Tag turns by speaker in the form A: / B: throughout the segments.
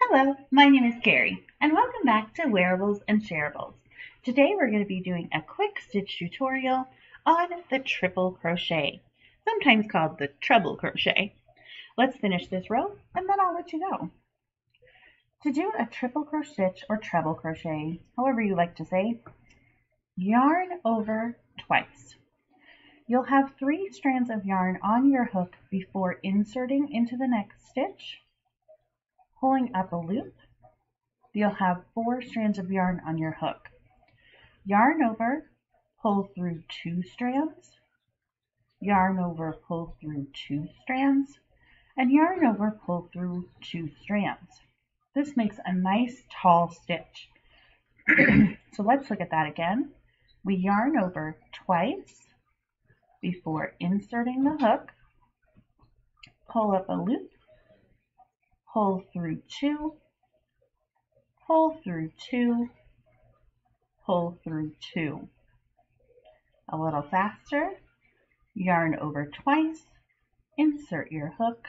A: Hello, my name is Carrie, and welcome back to Wearables and Shareables. Today we're going to be doing a quick stitch tutorial on the triple crochet, sometimes called the treble crochet. Let's finish this row and then I'll let you go. To do a triple crochet or treble crochet, however you like to say, yarn over twice. You'll have 3 strands of yarn on your hook before inserting into the next stitch. Pulling up a loop, you'll have 4 strands of yarn on your hook. Yarn over, pull through 2 strands, yarn over, pull through 2 strands, and yarn over, pull through 2 strands. This makes a nice tall stitch. So let's look at that again. We yarn over twice before inserting the hook, pull up a loop, pull through 2, pull through 2, pull through 2. A little faster, yarn over twice, insert your hook,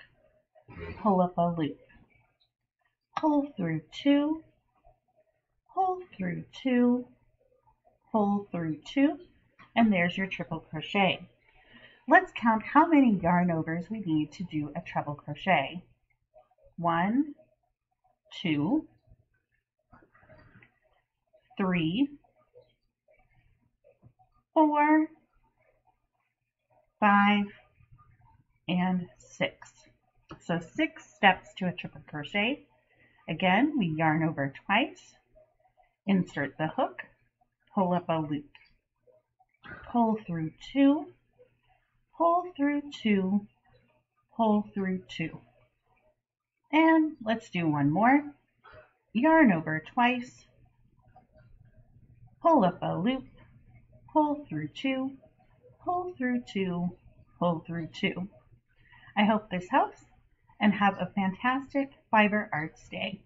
A: pull up a loop, pull through 2, pull through 2, pull through 2, and there's your triple crochet. Let's count how many yarn overs we need to do a treble crochet. 1, 2, 3, 4, 5, and 6. So 6 steps to a triple crochet. Again, we yarn over twice, insert the hook, pull up a loop, pull through 2, pull through 2, pull through 2. And let's do one more. Yarn over twice, pull up a loop, pull through 2, pull through 2, pull through 2. I hope this helps and have a fantastic Fiber Arts day.